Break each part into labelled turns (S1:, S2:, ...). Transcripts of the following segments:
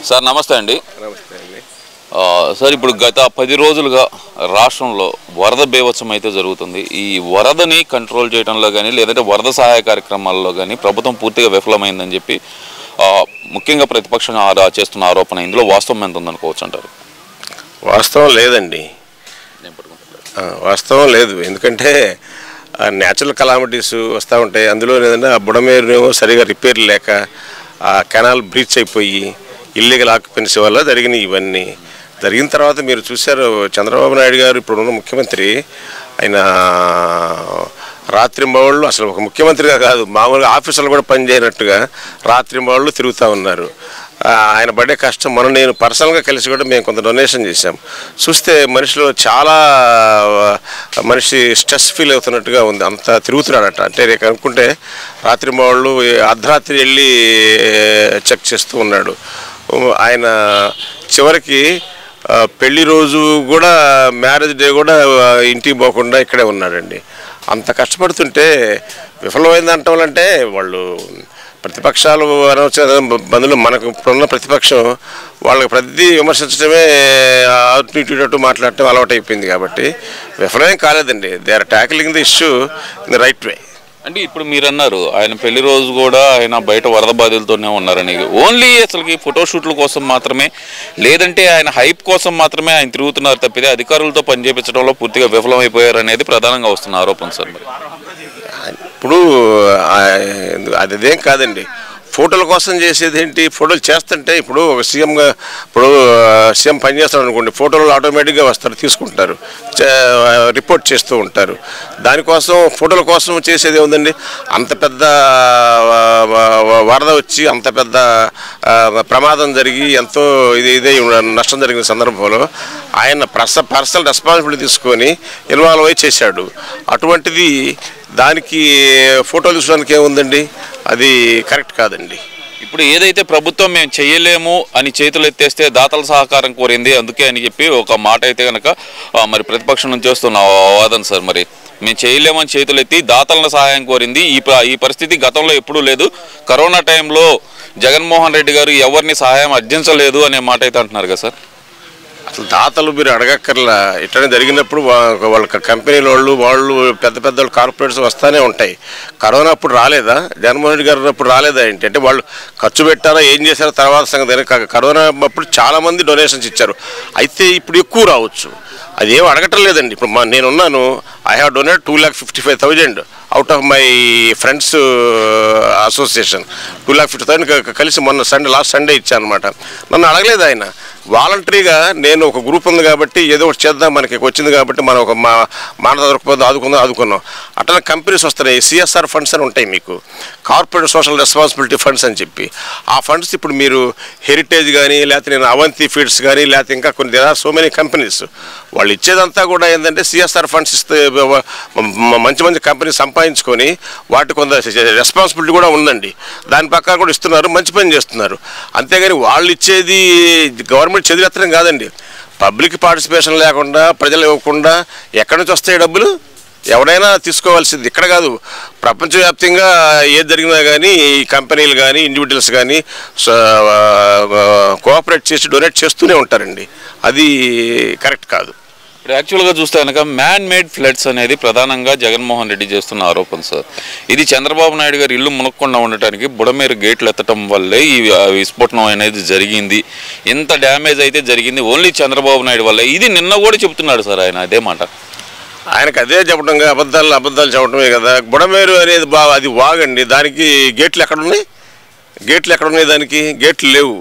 S1: Sir నమస్తే అండి.
S2: నమస్తే అండి.
S1: సార్ ఇప్పుడు గత 10 రోజులుగా రాష్ట్రంలో వరద బీభత్సం అయితే జరుగుతుంది. ఈ వరదని కంట్రోల్ చేయడంలో కానీ లేదంటే వరద సహాయ కార్యక్రమాల్లో కానీ ప్రభుత్వం పూర్తిగా విఫలమైందని చెప్పి ముఖ్యంగా ప్రతిపక్షం చేస్తున్న ఆరోపణ, ఇందులో వాస్తవం ఎంత ఉందనుకోవచ్చు అంటారు?
S2: వాస్తవం లేదండి, వాస్తవం లేదు. ఎందుకంటే న్యాచురల్ కలామిటీస్ వస్తూ ఉంటాయి. అందులో ఏదైనా ఆ బుడమేరునేమో సరిగా రిపేర్ లేక ఆ కెనాల్ బ్రీచ్ అయిపోయి ఇల్లీగల్ ఆక్యుపెన్సీ వల్ల జరిగినాయి. ఇవన్నీ జరిగిన తర్వాత మీరు చూశారు, చంద్రబాబు నాయుడు గారు ఇప్పుడున్న ముఖ్యమంత్రి, ఆయన రాత్రింబవళ్ళు అసలు ఒక ముఖ్యమంత్రిగా కాదు, మామూలుగా ఆఫీసులు కూడా పనిచేయనట్టుగా రాత్రింబవళ్ళు తిరుగుతూ ఉన్నారు. ఆయన పడే కష్టం మనం నేను పర్సనల్గా కలిసి కూడా మేము కొంత డొనేషన్ చేశాం. చూస్తే మనిషిలో చాలా మనిషి స్ట్రెస్ ఫీల్ అవుతున్నట్టుగా ఉంది, అంత తిరుగుతున్నాడట. అంటే రేపు అనుకుంటే రాత్రింబవళ్ళు అర్ధరాత్రి వెళ్ళి చెక్ చేస్తూ ఉన్నాడు. ఆయన చివరికి పెళ్లి రోజు కూడా, మ్యారేజ్ డే కూడా ఇంటికి పోకుండా ఇక్కడే ఉన్నాడండి. అంత కష్టపడుతుంటే విఫలమైందంటే వాళ్ళు ప్రతిపక్షాలు బదులు మనకు ఇప్పుడున్న ప్రతిపక్షం వాళ్ళకి ప్రతి విమర్శించడమే, అటు మాట్లాడటం అలవాటు అయిపోయింది. కాబట్టి విఫలమేం కాలేదండి. They are tackling the issue in the right way.
S1: అంటే ఇప్పుడు మీరు అన్నారు ఆయన పెళ్లి రోజు కూడా ఆయన బయట వరద బాధితులతోనే ఉన్నారని. ఓన్లీ అసలుకి ఫోటోషూట్ల కోసం మాత్రమే, లేదంటే ఆయన హైప్ కోసం మాత్రమే ఆయన తిరుగుతున్నారు తప్పితే అధికారులతో పనిచేపించడంలో పూర్తిగా విఫలమైపోయారు అనేది ప్రధానంగా వస్తున్న ఆరోపణ సార్. మరి
S2: ఇప్పుడు అదేం కాదండి, ఫోటోల కోసం చేసేది ఏంటి? ఫోటోలు చేస్తుంటే ఇప్పుడు ఒక సీఎంగా, ఇప్పుడు సీఎం పనిచేస్తాడు అనుకోండి, ఫోటోలు ఆటోమేటిక్గా వస్తారు, తీసుకుంటారు, రిపోర్ట్ చేస్తూ ఉంటారు. దానికోసం ఫోటోల కోసం చేసేది ఏముందండి? అంత పెద్ద వరద వచ్చి అంత పెద్ద ప్రమాదం జరిగి ఎంతో ఇదే నష్టం జరిగిన సందర్భంలో ఆయన పర్సనల్ రెస్పాన్సిబిలిటీ తీసుకొని ఇన్వాల్వ్ అయి చేశాడు. అటువంటిది దానికి ఫోటోలు తీసుకోవడానికి ఏముందండి? అది కరెక్ట్ కాదండి.
S1: ఇప్పుడు ఏదైతే ప్రభుత్వం మేము చేయలేము అని చేతులు ఎత్తేస్తే దాతల సహకారం కోరింది, అందుకే అని చెప్పి ఒక మాట అయితే కనుక మరి ప్రతిపక్షం నుంచి వస్తున్న వాదన సార్. మరి మేము చేయలేమని చేతులు ఎత్తి దాతల సహాయం కోరింది. ఈ పరిస్థితి గతంలో ఎప్పుడూ లేదు. కరోనా టైంలో జగన్మోహన్ రెడ్డి గారు ఎవరిని సహాయం అర్జించలేదు అనే మాట అయితే అంటున్నారు కదా సార్.
S2: అసలు దాతలు మీరు అడగక్కర్లా. ఇట్లనే జరిగినప్పుడు వాళ్ళ కంపెనీల వాళ్ళు పెద్ద పెద్ద కార్పొరేట్స్ వస్తూనే ఉంటాయి. కరోనా అప్పుడు రాలేదా? జగన్మోహన్ రెడ్డి గారు అప్పుడు రాలేదా ఏంటి? అంటే వాళ్ళు ఖర్చు పెట్టారా, ఏం చేశారో తర్వాత సంగతి. కరోనా అప్పుడు చాలామంది డొనేషన్స్ ఇచ్చారు. అయితే ఇప్పుడు ఎక్కువ రావచ్చు, అది ఏం అడగటం లేదండి. ఇప్పుడు నేనున్నాను, I have donate 2,55,000 out of my friends association. 2,50,000 కలిసి మొన్న లాస్ట్ సండే ఇచ్చాను అనమాట. నన్ను అడగలేదు ఆయన. వాలంటరీగా నేను ఒక గ్రూప్ ఉంది కాబట్టి ఏదో ఒకటి చేద్దాం, మనకి వచ్చింది కాబట్టి మనం ఒక మానవ దొరకపోతే ఆదుకున్నాం. అట్లా కంపెనీస్ వస్తున్నాయి, సిఎస్ఆర్ ఫండ్స్ అని ఉంటాయి మీకు, కార్పొరేట్ సోషల్ రెస్పాన్సిబిలిటీ ఫండ్స్ అని చెప్పి. ఆ ఫండ్స్ ఇప్పుడు మీరు హెరిటేజ్ కానీ, లేకపోతే నేను అవంతి ఫీడ్స్ కానీ, లేకపోతే ఇంకా కొన్ని there are so many companies, వాళ్ళు ఇచ్చేదంతా కూడా ఏంటంటే సిఎస్ఆర్ ఫండ్స్ ఇస్తే మంచి మంచి కంపెనీ సంపాదించుకొని వాటి కొంత రెస్పాన్సిబిలిటీ కూడా ఉందండి. దాని ప్రకారం కూడా ఇస్తున్నారు, మంచి పని చేస్తున్నారు. అంతేగాని వాళ్ళు ఇచ్చేది గవర్నమెంట్ చెదిరెత్తడం కాదండి. పబ్లిక్ పార్టిసిపేషన్ లేకుండా, ప్రజలు ఇవ్వకుండా ఎక్కడి నుంచి వస్తాయి డబ్బులు? ఎవరైనా తీసుకోవాల్సింది. ఇక్కడ కాదు, ప్రపంచవ్యాప్తంగా ఏది జరిగినా కానీ ఈ కంపెనీలు కానీ ఇండివిజువల్స్ కానీ కోఆపరేట్ చేసి డొనేట్ చేస్తూనే ఉంటారండి. అది కరెక్ట్ కాదు.
S1: ఇప్పుడు యాక్చువల్గా చూస్తే కనుక మ్యాన్ మేడ్ ఫ్లడ్స్ అనేది ప్రధానంగా జగన్మోహన్ రెడ్డి చేస్తున్న ఆరోపణ సార్. ఇది చంద్రబాబు నాయుడు గారు ఇల్లు మునక్కుండా ఉండటానికి బుడమేరు గేట్లు ఎత్తడం వల్లే ఈ విస్ఫోటనం అనేది జరిగింది. ఇంత డ్యామేజ్ అయితే జరిగింది ఓన్లీ చంద్రబాబు నాయుడు వల్లే. ఇది నిన్న కూడా చెప్తున్నాడు సార్ ఆయన, అదే మాట.
S2: ఆయనకు అదే చెప్పడం, అబద్ధాలు చెప్పడమే కదా. బుడమేరు అనేది అది వాగండి, దానికి గేట్లు ఎక్కడున్నాయి? దానికి గేట్లు లేవు.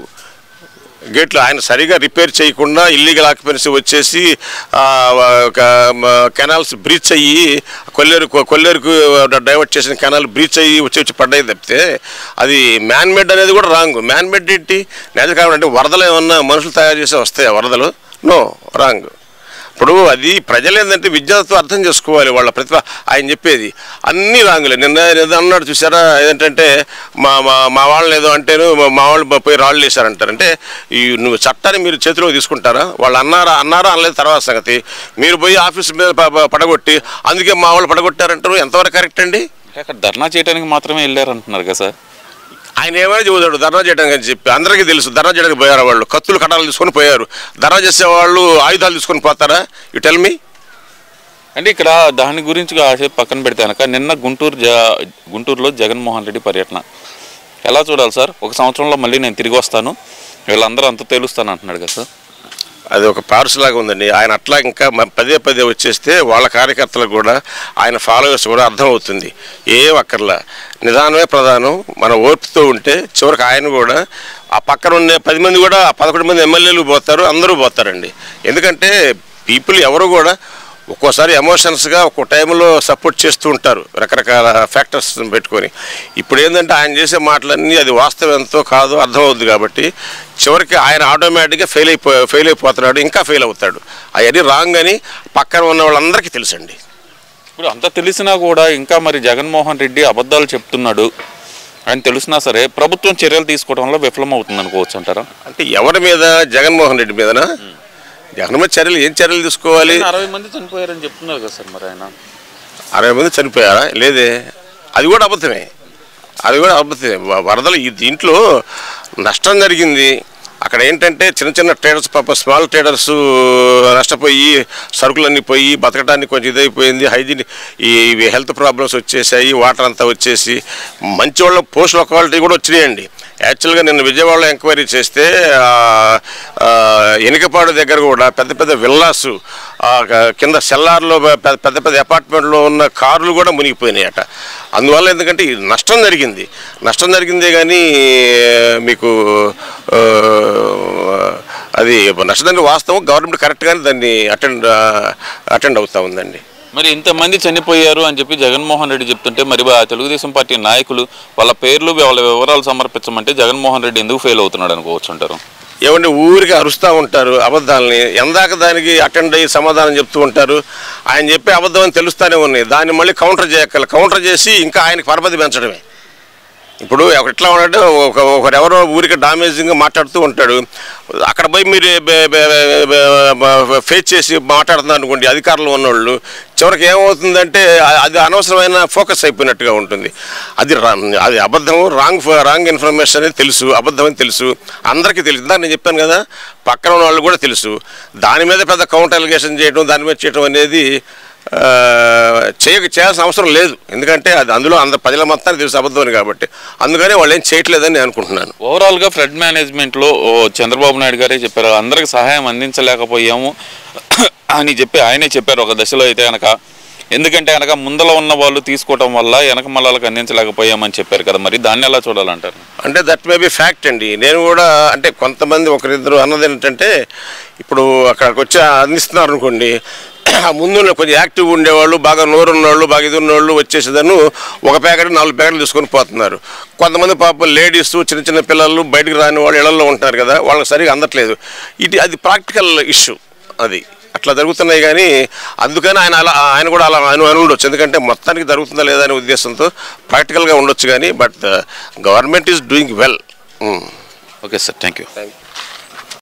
S2: గేట్లు ఆయన సరిగా రిపేర్ చేయకుండా ఇల్లీగల్ ఆక్యుపెన్సీ వచ్చేసి కెనాల్స్ బ్రీచ్ అయ్యి కొల్లేరుకు డైవర్ట్ చేసిన కెనాల్ బ్రీచ్ అయ్యి వచ్చి పడ్డాయి తప్పితే అది మ్యాన్ మేడ్ అనేది కూడా రాంగ్. మ్యాన్ మేడ్ ఏంటి? నేచురల్ కాబట్టి వరదలు ఏమన్నా మనుషులు తయారు చేసే వస్తాయా వరదలు? No, wrong. ఇప్పుడు అది ప్రజలు ఏంటంటే విద్యార్థులు అర్థం చేసుకోవాలి. వాళ్ళ ప్రతిభ ఆయన చెప్పేది అన్నీ రాంగులే. నిన్న అన్నాడు చూసారా, ఏంటంటే మా వాళ్ళని ఏదో అంటేను మా వాళ్ళు పోయి రాళ్ళు వేశారంటారు. అంటే నువ్వు చట్టాన్ని మీరు చేతిలో తీసుకుంటారా? వాళ్ళు అన్నారా అనలేదు తర్వాత సంగతి. మీరు పోయి ఆఫీస్ మీద పడగొట్టి అందుకే మా వాళ్ళు పడగొట్టారంటారు. ఎంతవరకు కరెక్ట్ అండి?
S1: అక్కడ ధర్నా చేయడానికి మాత్రమే వెళ్ళారు అంటున్నారు కదా సార్.
S2: ఆయన ఏమైనా చెబుతాడు ధర్నా చేయడానికి అని చెప్పి అందరికీ తెలుసు. ధర్నా చేయడానికి పోయారు వాళ్ళు, కత్తులు కటాలు తీసుకొని పోయారు. ధర్నా చేసేవాళ్ళు ఆయుధాలు తీసుకొని పోతారా? You tell me.
S1: అంటే ఇక్కడ దాని గురించి కాసేపు పక్కన పెడితే కనుక నిన్న గుంటూరులో జగన్మోహన్ రెడ్డి పర్యటన ఎలా చూడాలి సార్? ఒక సంవత్సరంలో మళ్ళీ నేను తిరిగి వస్తాను, వీళ్ళందరూ అంత తేలుస్తాను అంటున్నాడు కదా సార్.
S2: అది ఒక పార్సులాగా ఉందండి. ఆయన అట్లా ఇంకా పదే పదే వచ్చేస్తే వాళ్ళ కార్యకర్తలకు కూడా ఆయన ఫాలోవర్స్ కూడా అర్థమవుతుంది. ఏం అక్కర్లా, నిదానమే ప్రధానం. మన ఓర్పుతో ఉంటే చివరికి ఆయన కూడా ఆ పక్కన ఉండే 10 మంది కూడా 11 మంది ఎమ్మెల్యేలు పోతారు, అందరూ పోతారండి. ఎందుకంటే పీపుల్ ఎవరు కూడా ఒక్కోసారి ఎమోషన్స్గా ఒక్కో టైంలో సపోర్ట్ చేస్తూ ఉంటారు రకరకాల ఫ్యాక్టర్స్ పెట్టుకొని. ఇప్పుడు ఏంటంటే ఆయన చేసే మాటలన్నీ అది వాస్తవం ఎంతో కాదో అర్థమవుద్ది కాబట్టి చివరికి ఆయన ఆటోమేటిక్గా ఫెయిల్ అయిపోతున్నాడు, ఇంకా ఫెయిల్ అవుతాడు. అవన్నీ రాంగ్ అని పక్కన ఉన్న వాళ్ళందరికీ తెలుసండి.
S1: ఇప్పుడు అంత తెలిసినా కూడా ఇంకా మరి జగన్మోహన్ రెడ్డి అబద్ధాలు చెప్తున్నాడు అని తెలిసినా సరే ప్రభుత్వం చర్యలు తీసుకోవడంలో విఫలమవుతుంది అనుకోవచ్చు అంటారా?
S2: అంటే ఎవరి మీద? జగన్మోహన్ రెడ్డి మీదనా? జగన్ మీద ఏం చర్యలు తీసుకోవాలి?
S1: 60 మంది చనిపోయారని చెప్తున్నారు కదా సార్. మరి ఆయన
S2: 60 మంది చనిపోయారా? లేదే, అది కూడా అబద్ధమే. వరదలు దీంట్లో నష్టం జరిగింది. అక్కడ ఏంటంటే చిన్న చిన్న ట్రేడర్స్, పాప స్మాల్ ట్రేడర్స్ నష్టపోయి సరుకులన్నీ పోయి బతకడానికి కొంచెం ఇదైపోయింది. హైజీన్ ఈ హెల్త్ ప్రాబ్లమ్స్ వచ్చేసాయి, వాటర్ అంతా వచ్చేసి మంచి వాళ్ళ పోస్ట్ లొకాలిటీ కూడా వచ్చినాయండి. యాక్చువల్గా నిన్న విజయవాడలో ఎంక్వైరీ చేస్తే ఎనికపాడు దగ్గర కూడా పెద్ద పెద్ద విల్లాసు, కింద సెల్లార్లో పెద్ద పెద్ద అపార్ట్మెంట్లో ఉన్న కార్లు కూడా మునిగిపోయినాయట. అందువల్ల ఎందుకంటే నష్టం జరిగిందే కానీ మీకు అది నష్టదాన్ని వాస్తవం. గవర్నమెంట్ కరెక్ట్గానే దాన్ని అటెండ్ అవుతూ ఉందండి.
S1: మరి ఇంతమంది చనిపోయారు అని చెప్పి జగన్మోహన్ రెడ్డి చెప్తుంటే మరి తెలుగుదేశం పార్టీ నాయకులు వాళ్ళ పేర్లు వాళ్ళ వివరాలు సమర్పించమంటే జగన్మోహన్ రెడ్డి ఎందుకు ఫెయిల్ అవుతున్నాడు అనుకోవచ్చు అంటారు?
S2: ఏమంటే ఊరికి అరుస్తూ ఉంటారు అబద్ధాలని, ఎందాక దానికి అటెండ్ అయ్యి సమాధానం చెప్తూ ఉంటారు. ఆయన చెప్పే అబద్ధం అని తెలుస్తూనే ఉన్నాయి. దాన్ని మళ్ళీ కౌంటర్ చేసి ఇంకా ఆయనకి పరపతి పెంచడమే. ఇప్పుడు ఎట్లా ఉన్నాడంటే ఒకరెవరో ఊరికి డామేజింగ్గా మాట్లాడుతూ ఉంటాడు. అక్కడ పోయి మీరు ఫేస్ చేసి మాట్లాడుతున్నారు అనుకోండి అధికారంలో ఉన్నవాళ్ళు, చివరికి ఏమవుతుందంటే అది అనవసరమైన ఫోకస్ అయిపోయినట్టుగా ఉంటుంది. అది అబద్ధం, రాంగ్ ఇన్ఫర్మేషన్ అనేది తెలుసు, అబద్ధం అని తెలుసు, అందరికీ తెలుసు. ఇందాక నేను చెప్పాను కదా, పక్కన ఉన్న వాళ్ళు కూడా తెలుసు. దాని మీద పెద్ద కౌంటర్ అలిగేషన్ చేయడం, దాని మీద చేయడం అనేది చేయాల్సిన అవసరం లేదు. ఎందుకంటే అది అందులో ప్రజల మొత్తానికి తెలుసు అబద్ధం అని కాబట్టి, అందుకని వాళ్ళు ఏం చేయట్లేదని నేను అనుకుంటున్నాను.
S1: ఓవరాల్గా ఫ్లడ్ మేనేజ్మెంట్లో చంద్రబాబు నాయుడు గారే చెప్పారు, అందరికి సహాయం అందించలేకపోయాము అని చెప్పి ఆయనే చెప్పారు ఒక దశలో అయితే కనుక. ఎందుకంటే కనుక ముందర ఉన్న వాళ్ళు తీసుకోవటం వల్ల వెనక మళ్ళకి అందించలేకపోయామని చెప్పారు కదా. మరి దాన్ని ఎలా చూడాలంటారు?
S2: అంటే దట్ మే బి ఫ్యాక్ట్ అండి. నేను కూడా అంటే కొంతమంది ఒకరిద్దరు అన్నది ఏంటంటే, ఇప్పుడు అక్కడికి వచ్చి అందిస్తున్నారు అనుకోండి, ముందు కొంచెం యాక్టివ్గా ఉండేవాళ్ళు, బాగా నోరున్నవాళ్ళు, బాగా ఇది ఉన్నవాళ్ళు వచ్చేసేదాన్ని ఒక ప్యాకెట్ 4 ప్యాకెట్లు తీసుకొని పోతున్నారు. కొంతమంది పాపం లేడీస్, చిన్న చిన్న పిల్లలు, బయటకు రాని వాళ్ళు ఇళ్లలో ఉంటారు కదా, వాళ్ళకి సరిగా అందట్లేదు. అది ప్రాక్టికల్ ఇష్యూ. అది అట్లా జరుగుతున్నాయి. కానీ అందుకని ఆయన కూడా అలా ఉండొచ్చు. ఎందుకంటే మొత్తానికి జరుగుతుందా లేదా అనే ఉద్దేశంతో ప్రాక్టికల్గా ఉండొచ్చు. కానీ but government is doing well.
S1: Okay sir, thank you.